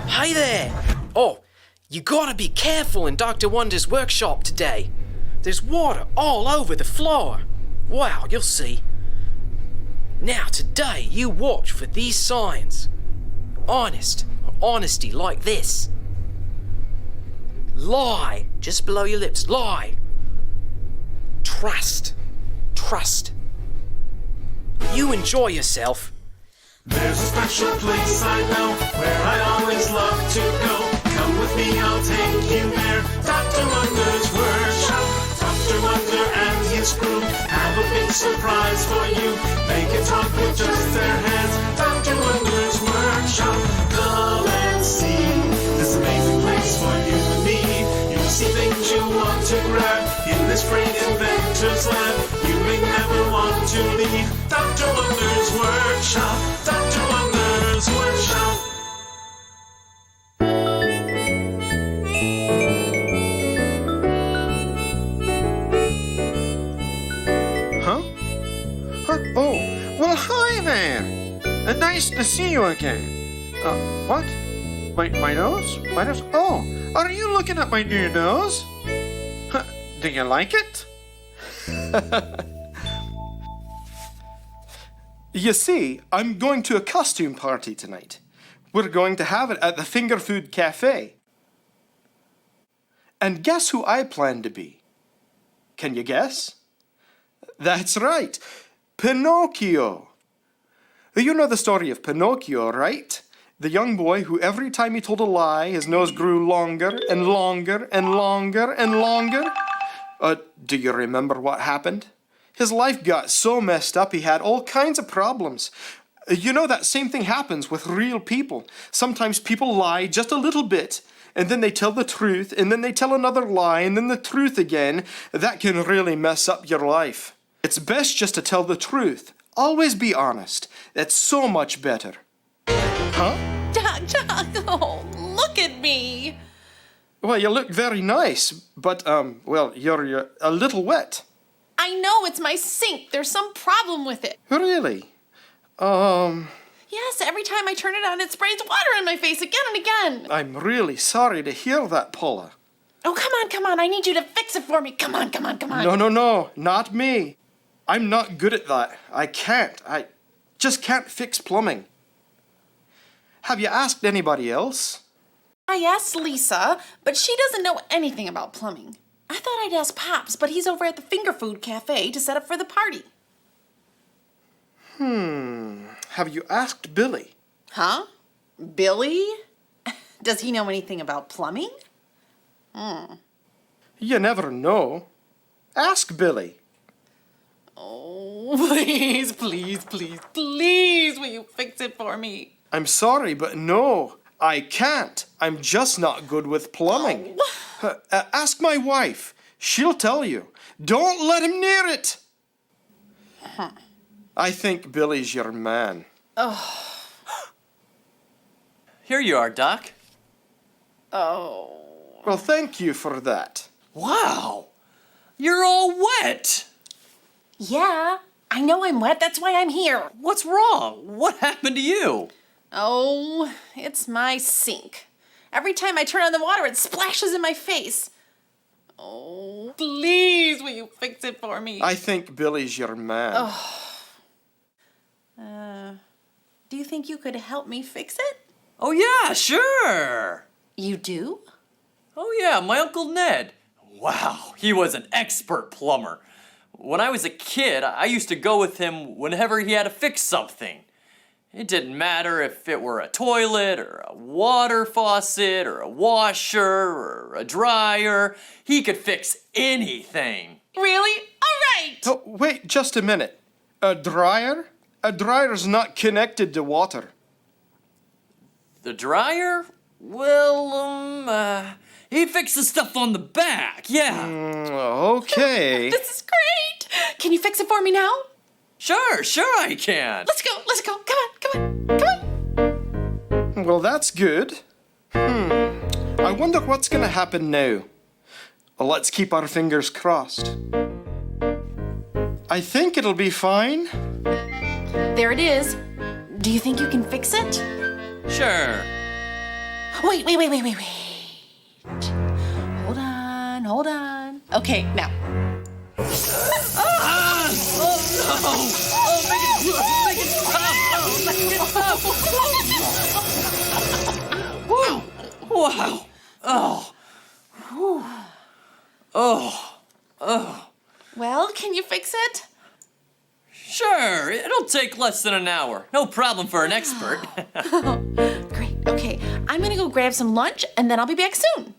Hi there! Oh, you gotta be careful in Dr. Wonder's workshop today. There's water all over the floor. Wow, you'll see. Now, today, you watch for these signs. Honesty like this. Lie, just below your lips, lie. Trust. You enjoy yourself. There's a special place I know where I always love to go. Come with me, I'll take you there. Dr. Wonder's workshop. Dr. Wonder and his crew have a big surprise for you. They can talk with just their hands. Dr. Wonder's workshop. Come and see this amazing place for you and me. You'll see things you want to grab in this great inventor's lab. You may never want to leave. Dr. Wonder's workshop. Dr. Wonder's workshop. Oh, well, hi there. Nice to see you again. What? My nose? My nose? Oh, are you looking at my new nose? Do you like it? You see, I'm going to a costume party tonight. We're going to have it at the Finger Food Cafe. And guess who I plan to be? Can you guess? That's right, Pinocchio. You know the story of Pinocchio, right? The young boy who every time he told a lie, his nose grew longer and longer and longer and longer. Do you remember what happened? His life got so messed up he had all kinds of problems. You know, that same thing happens with real people. Sometimes people lie just a little bit, and then they tell the truth, and then they tell another lie, and then the truth again. That can really mess up your life. It's best just to tell the truth. Always be honest. That's so much better. Huh? Doc, oh, look at me. Well, you look very nice, but, well, you're a little wet. I know, it's my sink. There's some problem with it. Really? Yes, every time I turn it on, it sprays water in my face again and again. I'm really sorry to hear that, Paula. Oh, come on. I need you to fix it for me. Come on. No, not me. I'm not good at that. I just can't fix plumbing. Have you asked anybody else? I asked Lisa, but she doesn't know anything about plumbing. I thought I'd ask Pops, but he's over at the Finger Food Cafe to set up for the party. Have you asked Billy? Huh? Billy? Does he know anything about plumbing? You never know. Ask Billy. Oh, please, will you fix it for me? I'm sorry, but no, I can't. I'm just not good with plumbing. Ask my wife. She'll tell you. Don't let him near it. I think Billy's your man. Oh. Here you are, Doc. Oh. Well, thank you for that. Wow! You're all wet! Yeah, I know I'm wet. That's why I'm here. What's wrong? What happened to you? Oh, it's my sink. Every time I turn on the water, it splashes in my face. Oh, please, will you fix it for me? I think Billy's your man. Do you think you could help me fix it? Oh, yeah, sure! You do? Oh, yeah, my Uncle Ned. Wow, he was an expert plumber. When I was a kid, I used to go with him whenever he had to fix something. It didn't matter if it were a toilet, or a water faucet, or a washer, or a dryer. He could fix anything. Really? All right! Oh, wait just a minute. A dryer? A dryer's not connected to water. The dryer? Well, he fixes stuff on the back, yeah. Okay. This is great! Can you fix it for me now? Sure I can. Let's go. Come on. Well, that's good. I wonder what's gonna happen now. Well, let's keep our fingers crossed. I think it'll be fine. There it is. Do you think you can fix it? Sure. Wait. Hold on. Okay, now. Wow. Well, can you fix it? Sure, it'll take less than an hour. No problem for an expert. Great. Okay, I'm gonna go grab some lunch and then I'll be back soon.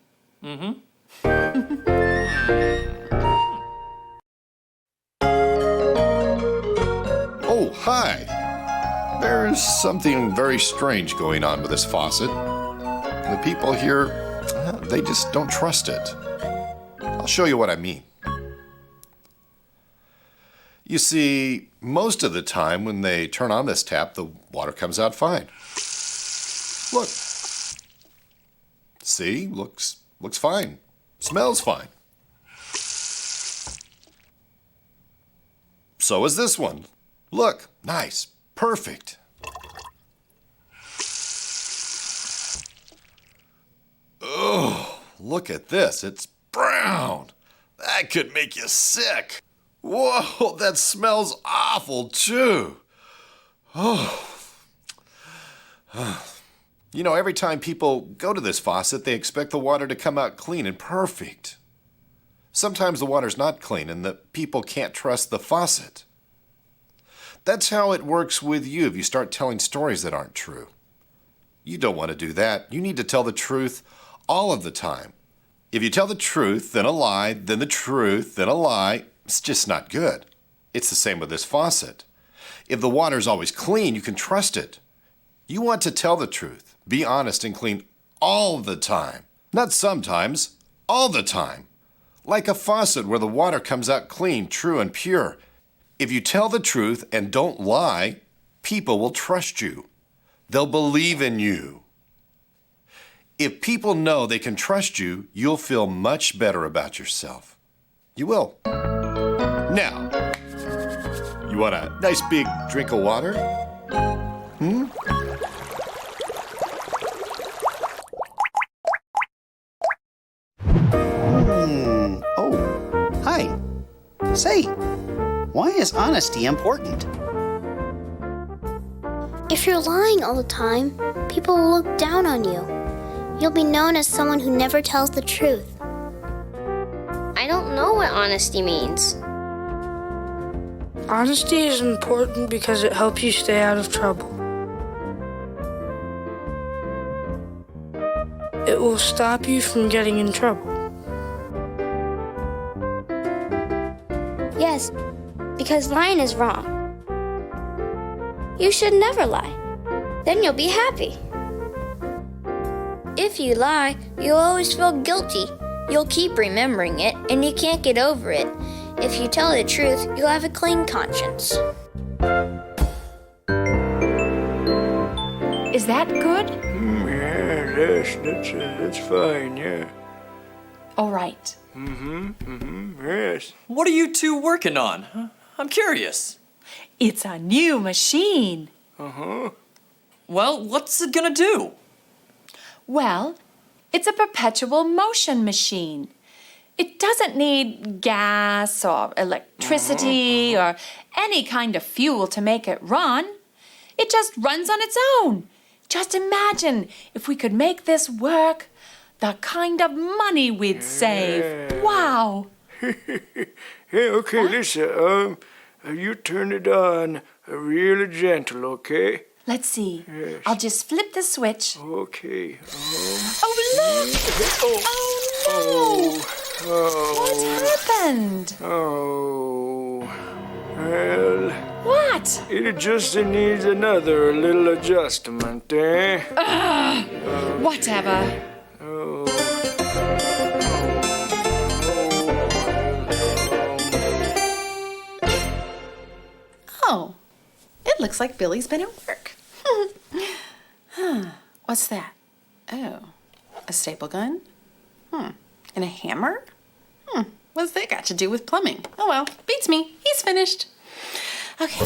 Oh, hi. There's something very strange going on with this faucet. The people here, they just don't trust it. I'll show you what I mean. You see, most of the time when they turn on this tap, the water comes out fine. Look. See, looks fine. Smells fine. So is this one. Look, nice, perfect. Oh, look at this, it's brown. That could make you sick. Whoa, that smells awful too. Oh. You know, every time people go to this faucet, they expect the water to come out clean and perfect. Sometimes the water's not clean and the people can't trust the faucet. That's how it works with you if you start telling stories that aren't true. You don't want to do that. You need to tell the truth all of the time. If you tell the truth, then a lie, then the truth, then a lie, it's just not good. It's the same with this faucet. If the water's always clean, you can trust it. You want to tell the truth, be honest and clean all the time. Not sometimes, all the time. Like a faucet where the water comes out clean, true, and pure. If you tell the truth and don't lie, people will trust you. They'll believe in you. If people know they can trust you, you'll feel much better about yourself. You will. Now, you want a nice big drink of water? Oh, hi. Say, why is honesty important? If you're lying all the time, people will look down on you. You'll be known as someone who never tells the truth. I don't know what honesty means. Honesty is important because it helps you stay out of trouble. It will stop you from getting in trouble. Yes, because lying is wrong. You should never lie. Then you'll be happy. If you lie, you'll always feel guilty. You'll keep remembering it, and you can't get over it. If you tell the truth, you'll have a clean conscience. Is that good? Yeah, that's fine, yeah. All right. Yes. What are you two working on? I'm curious. It's a new machine. Well, what's it gonna do? Well, it's a perpetual motion machine. It doesn't need gas or electricity or any kind of fuel to make it run. It just runs on its own. Just imagine if we could make this work, the kind of money we'd save. Wow. Hey, okay, listen, you turn it on really gentle, okay? Let's see. Yes. I'll just flip the switch. Okay. Oh, look! Oh, no! What's happened? Oh. Well, What? it just needs another little adjustment, eh? Whatever. Oh, it looks like Billy's been at work. What's that? Oh, a staple gun? And a hammer? What's that got to do with plumbing? Oh well, beats me. He's finished. Okay.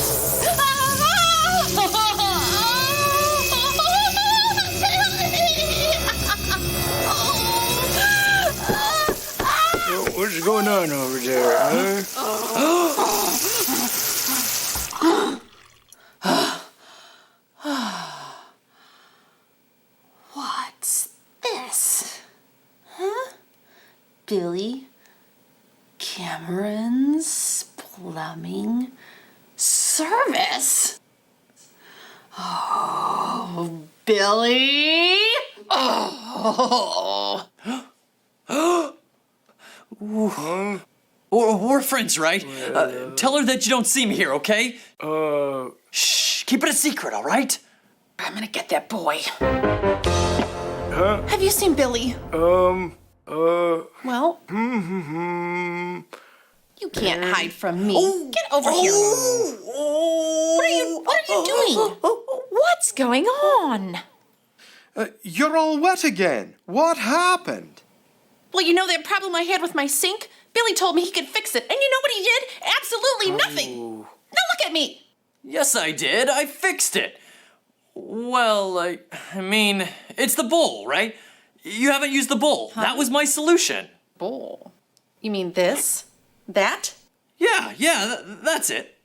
going on over there, What's this? Huh? Billy Cameron's plumbing service? Oh, Billy! Oh! We're friends, right? Tell her that you don't see me here, okay? Shh, keep it a secret, all right? I'm gonna get that boy. Huh? Have you seen Billy? Well, you can't hide from me. Get over here. What are you doing? What's going on? You're all wet again. What happened? Well, you know that problem I had with my sink? Billy told me he could fix it, and you know what he did? Absolutely nothing. Now look at me. Yes, I did. I fixed it. Well, I mean, it's the bowl, right? You haven't used the bowl. That was my solution. Bowl? You mean this? That? Yeah, that's it.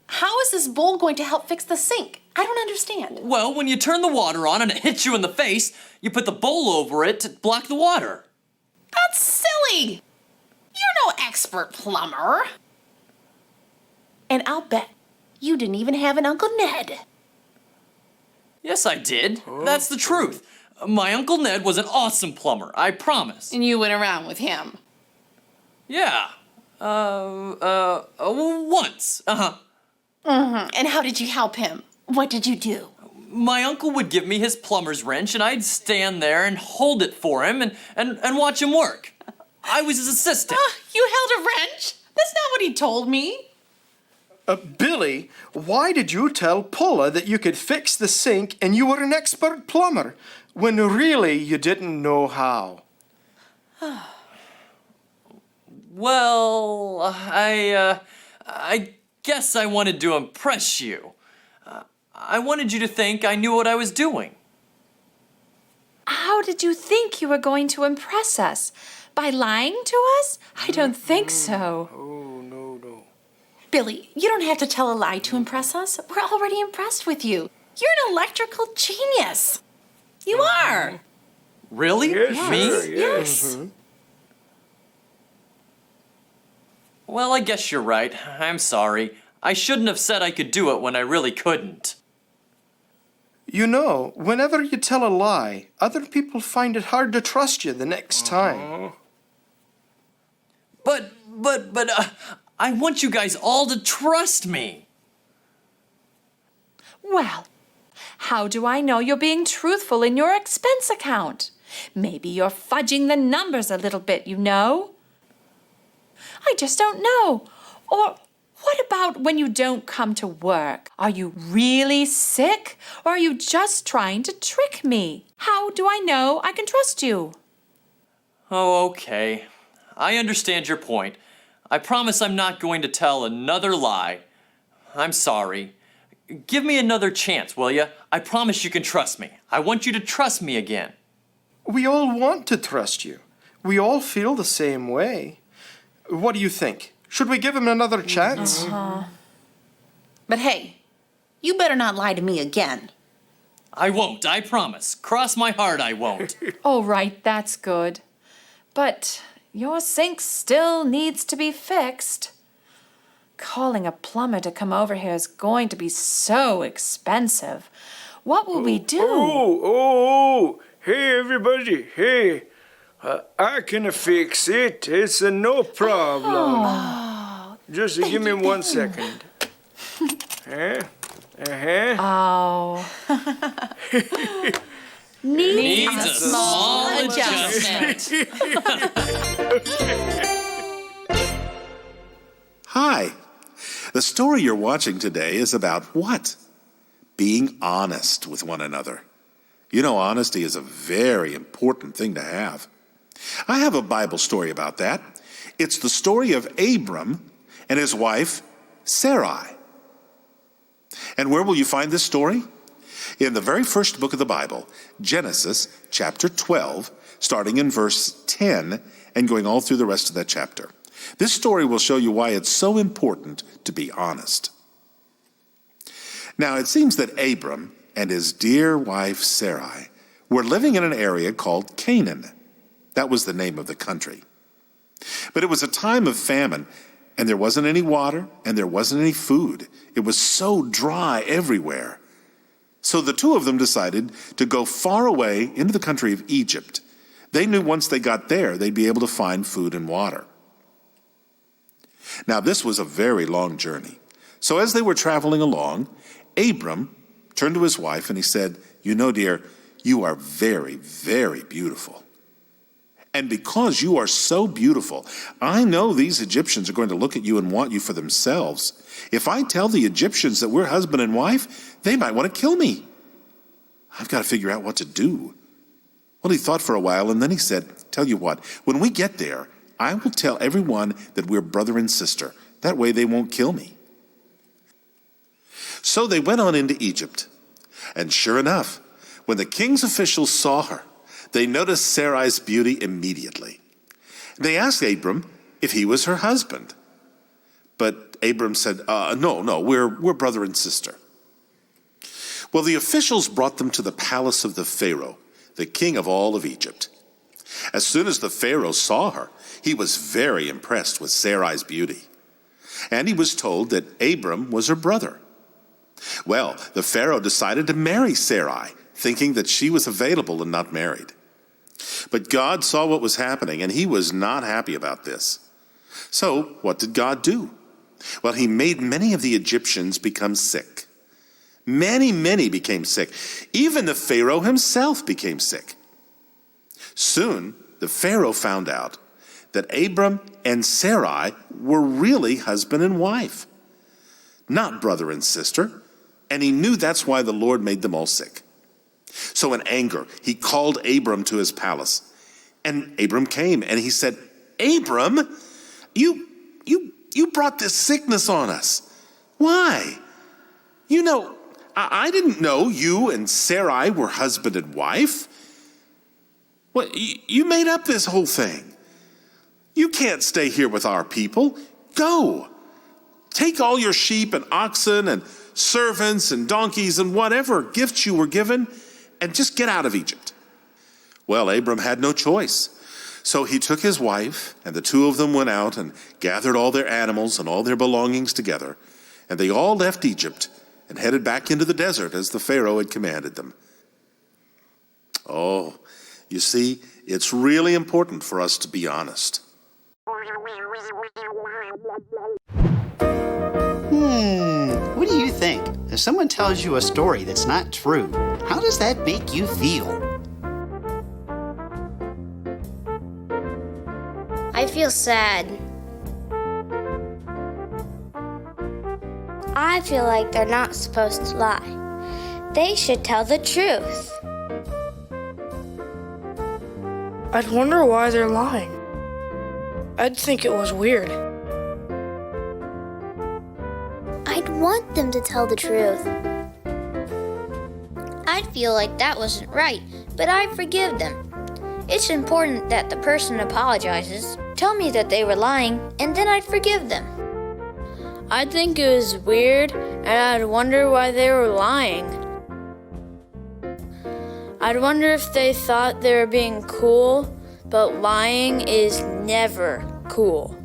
How is this bowl going to help fix the sink? I don't understand. Well, when you turn the water on and it hits you in the face, you put the bowl over it to block the water. That's silly. You're no expert plumber. And I'll bet you didn't even have an Uncle Ned. Yes, I did. That's the truth. My Uncle Ned was an awesome plumber, I promise. And you went around with him. Yeah. Once. And how did you help him? What did you do? My uncle would give me his plumber's wrench, and I'd stand there and hold it for him and watch him work. I was his assistant. You held a wrench? That's not what he told me. Billy, why did you tell Paula that you could fix the sink and you were an expert plumber, when really you didn't know how? Well, I guess I wanted to impress you. I wanted you to think I knew what I was doing. How did you think you were going to impress us? By lying to us? I don't think so. Oh, no. Billy, you don't have to tell a lie to impress us. We're already impressed with you. You're an electrical genius. You are. Really? Yes, Me? sir, yes. Well, I guess you're right. I'm sorry. I shouldn't have said I could do it when I really couldn't. You know, whenever you tell a lie, other people find it hard to trust you the next time. But I want you guys all to trust me. Well, how do I know you're being truthful in your expense account? Maybe you're fudging the numbers a little bit, you know? I just don't know. Or what about when you don't come to work? Are you really sick? Or are you just trying to trick me? How do I know I can trust you? Oh, okay. I understand your point. I promise I'm not going to tell another lie. I'm sorry. Give me another chance, will you? I promise you can trust me. I want you to trust me again. We all want to trust you. We all feel the same way. What do you think? Should we give him another chance? But hey, you better not lie to me again. I won't, I promise. Cross my heart, I won't. All right, that's good. But your sink still needs to be fixed. Calling a plumber to come over here is going to be so expensive. What will we do? Hey, everybody, hey. I can fix it. It's no problem. Just give me 1 second. Oh. Needs a small adjustment. Hi. The story you're watching today is about what? Being honest with one another. You know, honesty is a very important thing to have. I have a Bible story about that. It's the story of Abram and his wife, Sarai. And where will you find this story? In the very first book of the Bible, Genesis chapter 12, starting in verse 10 and going all through the rest of that chapter. This story will show you why it's so important to be honest. Now, it seems that Abram and his dear wife Sarai were living in an area called Canaan. That was the name of the country. But it was a time of famine, and there wasn't any water, and there wasn't any food. It was so dry everywhere. So the two of them decided to go far away into the country of Egypt. They knew once they got there, they'd be able to find food and water. Now, this was a very long journey. So as they were traveling along, Abram turned to his wife and he said, "You know, dear, you are very, very beautiful. And because you are so beautiful, I know these Egyptians are going to look at you and want you for themselves. If I tell the Egyptians that we're husband and wife, they might want to kill me. I've got to figure out what to do." Well, he thought for a while, and then he said, "Tell you what, when we get there, I will tell everyone that we're brother and sister. That way they won't kill me." So they went on into Egypt. And sure enough, when the king's officials saw her, they noticed Sarai's beauty immediately. They asked Abram if he was her husband. But Abram said, no, we're brother and sister. Well, the officials brought them to the palace of the Pharaoh, the king of all of Egypt. As soon as the Pharaoh saw her, he was very impressed with Sarai's beauty. And he was told that Abram was her brother. Well, the Pharaoh decided to marry Sarai, thinking that she was available and not married. But God saw what was happening, and he was not happy about this. So what did God do? Well, he made many of the Egyptians become sick. Many became sick. Even the Pharaoh himself became sick. Soon, the Pharaoh found out that Abram and Sarai were really husband and wife, not brother and sister, and he knew that's why the Lord made them all sick. So in anger, he called Abram to his palace, and Abram came, and he said, "Abram, you brought this sickness on us. Why? You know, I didn't know you and Sarai were husband and wife. Well, you made up this whole thing. You can't stay here with our people. Go. Take all your sheep and oxen and servants and donkeys and whatever gifts you were given, and just get out of Egypt." Well, Abram had no choice. So he took his wife, and the two of them went out and gathered all their animals and all their belongings together, and they all left Egypt and headed back into the desert as the Pharaoh had commanded them. Oh, you see, it's really important for us to be honest. What do you think? If someone tells you a story that's not true, how does that make you feel? I feel sad. I feel like they're not supposed to lie. They should tell the truth. I'd wonder why they're lying. I'd think it was weird. I'd want them to tell the truth. I'd feel like that wasn't right, but I forgive them. It's important that the person apologizes, tell me that they were lying, and then I'd forgive them. I'd think it was weird, and I'd wonder why they were lying. I'd wonder if they thought they were being cool, but lying is never cool.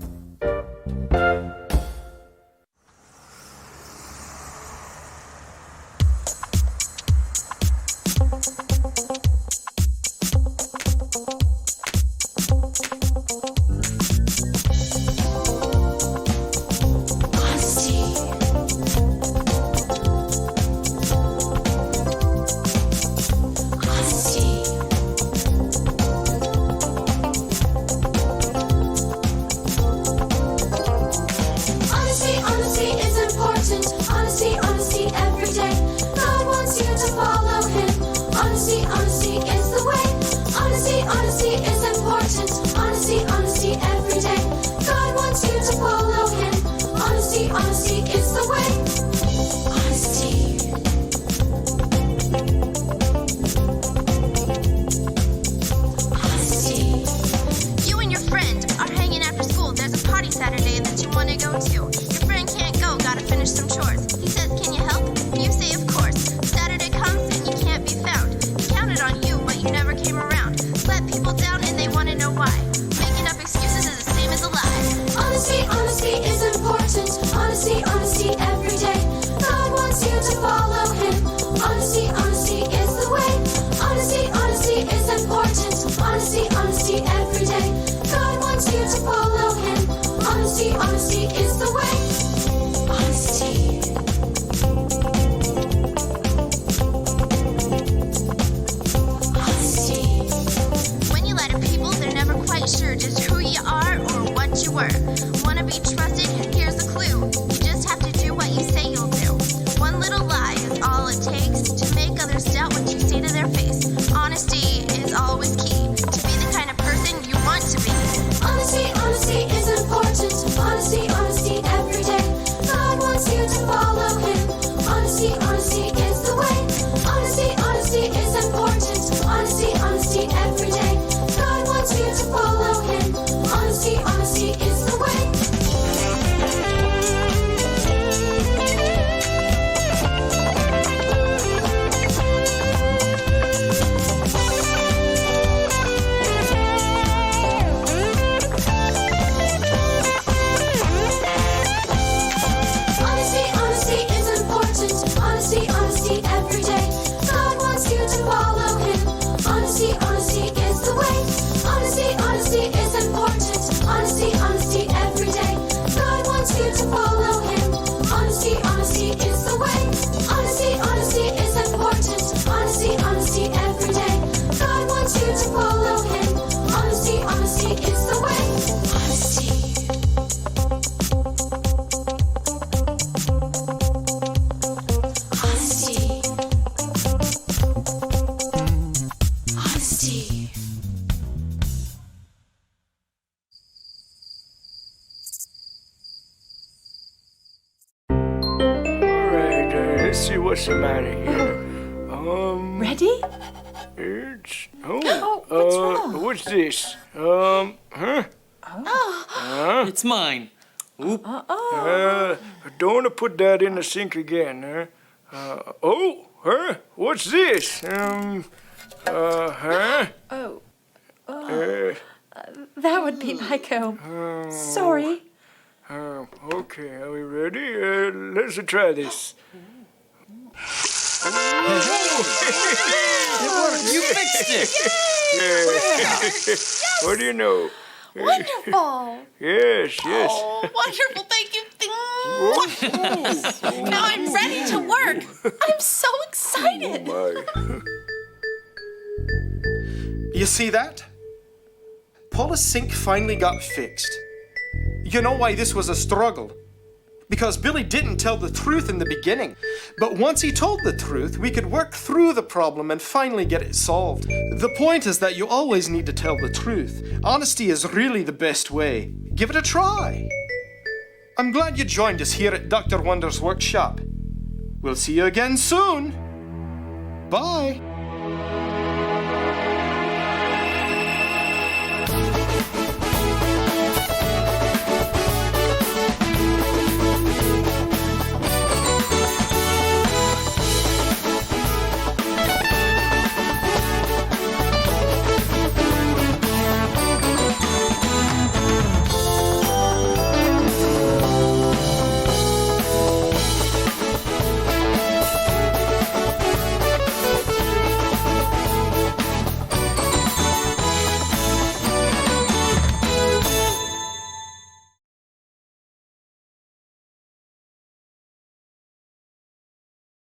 out of here. Ready? It's what's wrong? what's this? It's mine. Oop. I don't want to put that in the sink again, what's this? That would be like sorry. Okay, are we ready? Let's try this. You fixed it. What do you know? Wonderful. Yes. Oh, wonderful. Thank you. Now I'm ready to work. I'm so excited. You see that? Paula's sink finally got fixed. You know why this was a struggle? Because Billy didn't tell the truth in the beginning. But once he told the truth, we could work through the problem and finally get it solved. The point is that you always need to tell the truth. Honesty is really the best way. Give it a try. I'm glad you joined us here at Dr. Wonder's workshop. We'll see you again soon. Bye.